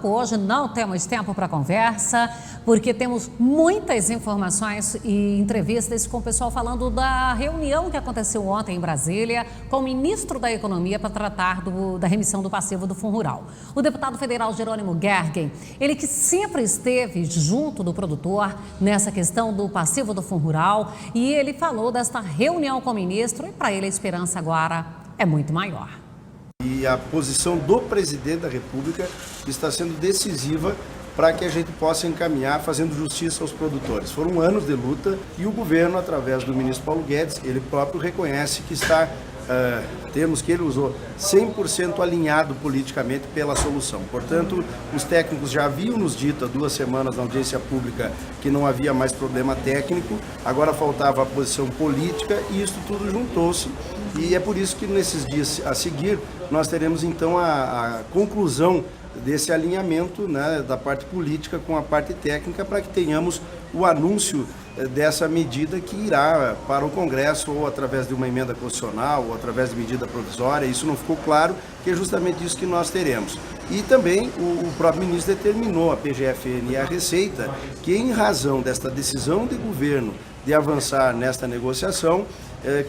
Hoje não temos tempo para conversa, porque temos muitas informações e entrevistas com o pessoal falando da reunião que aconteceu ontem em Brasília com o ministro da Economia para tratar da remissão do passivo do Fundo Rural. O deputado federal Jerônimo Gergen, ele que sempre esteve junto do produtor nessa questão do passivo do Fundo Rural, e ele falou desta reunião com o ministro e para ele a esperança agora é muito maior. E a posição do presidente da República está sendo decisiva para que a gente possa encaminhar fazendo justiça aos produtores. Foram anos de luta e o governo, através do ministro Paulo Guedes, ele próprio reconhece que está, termos que ele usou, 100% alinhado politicamente pela solução. Portanto, os técnicos já haviam nos dito há 2 semanas na audiência pública que não havia mais problema técnico, agora faltava a posição política e isso tudo juntou-se. E é por isso que nesses dias a seguir nós teremos então a conclusão desse alinhamento, né, da parte política com a parte técnica, para que tenhamos o anúncio dessa medida que irá para o Congresso ou através de uma emenda constitucional ou através de medida provisória. Isso não ficou claro, que é justamente isso que nós teremos. E também o próprio ministro determinou a PGFN e a Receita que, em razão desta decisão de governo de avançar nesta negociação,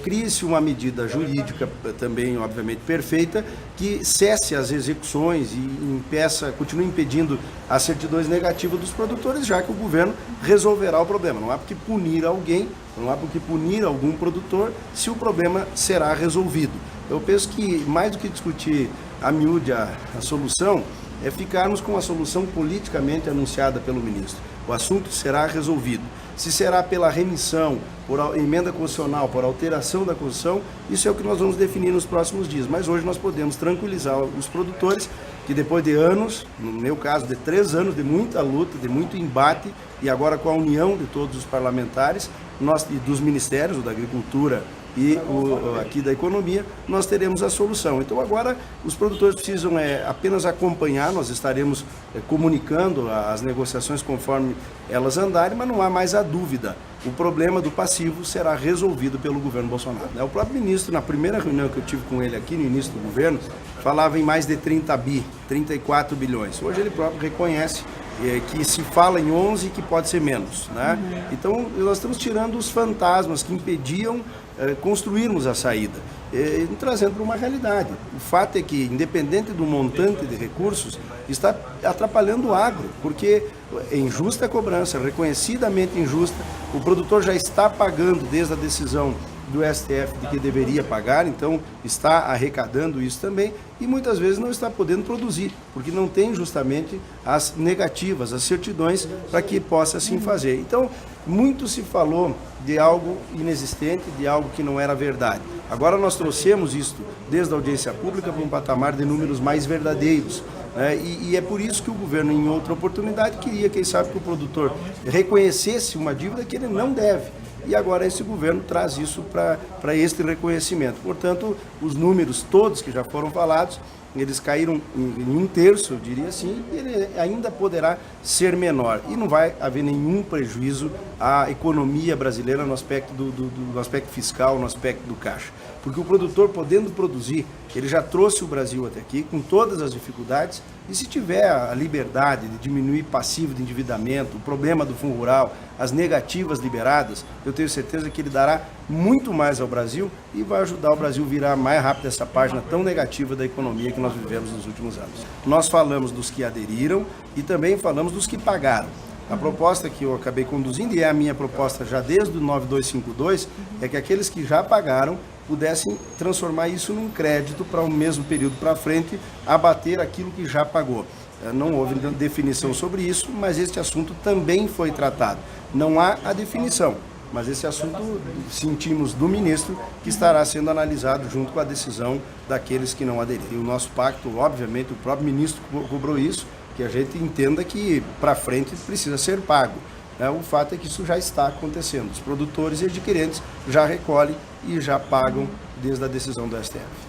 crie-se uma medida jurídica também, obviamente, perfeita, que cesse as execuções e continue impedindo as certidões negativas dos produtores, já que o governo resolverá o problema. Não há por que punir alguém, não há por que punir algum produtor, se o problema será resolvido. Eu penso que, mais do que discutir a miúde a solução, é ficarmos com a solução politicamente anunciada pelo ministro. O assunto será resolvido. Se será pela remissão, por emenda constitucional, por alteração da Constituição, isso é o que nós vamos definir nos próximos dias. Mas hoje nós podemos tranquilizar os produtores que depois de anos, no meu caso de 3 anos de muita luta, de muito embate, e agora com a união de todos os parlamentares, e dos ministérios, o da Agricultura e aqui da Economia, nós teremos a solução. Então agora os produtores precisam apenas acompanhar, nós estaremos comunicando as negociações conforme elas andarem, mas não há mais a dúvida. O problema do passivo será resolvido pelo governo Bolsonaro. O próprio ministro, na primeira reunião que eu tive com ele aqui no início do governo, falava em mais de 34 bilhões. Hoje ele próprio reconhece que se fala em 11 que pode ser menos, né? Então nós estamos tirando os fantasmas que impediam construirmos a saída, trazendo para uma realidade. O fato é que, independente do montante de recursos, está atrapalhando o agro, porque é injusta a cobrança, reconhecidamente injusta, o produtor já está pagando desde a decisão do STF de que deveria pagar, então está arrecadando isso também e muitas vezes não está podendo produzir, porque não tem justamente as negativas, as certidões para que possa assim fazer. Então, muito se falou de algo inexistente, de algo que não era verdade. Agora nós trouxemos isto desde a audiência pública para um patamar de números mais verdadeiros. E é por isso que o governo, em outra oportunidade, queria, quem sabe, que o produtor reconhecesse uma dívida que ele não deve. E agora esse governo traz isso para este reconhecimento. Portanto, os números todos que já foram falados, eles caíram em 1/3, eu diria assim, e ele ainda poderá ser menor. E não vai haver nenhum prejuízo à economia brasileira no aspecto do aspecto fiscal, no aspecto do caixa. Porque o produtor, podendo produzir, ele já trouxe o Brasil até aqui com todas as dificuldades, e se tiver a liberdade de diminuir passivo de endividamento, o problema do Fundo Rural, as negativas liberadas, eu tenho certeza que ele dará muito mais ao Brasil e vai ajudar o Brasil a virar mais rápido essa página tão negativa da economia que nós vivemos nos últimos anos. Nós falamos dos que aderiram e também falamos dos que pagaram. A proposta que eu acabei conduzindo, e é a minha proposta já desde o 9252, é que aqueles que já pagaram pudessem transformar isso num crédito para o mesmo período para frente, abater aquilo que já pagou. Não houve definição sobre isso, mas este assunto também foi tratado. Não há a definição, mas esse assunto sentimos do ministro que estará sendo analisado junto com a decisão daqueles que não aderiram. E o nosso pacto, obviamente, o próprio ministro cobrou isso, que a gente entenda que para frente precisa ser pago. O fato é que isso já está acontecendo. Os produtores e adquirentes já recolhem e já pagam desde a decisão do STF.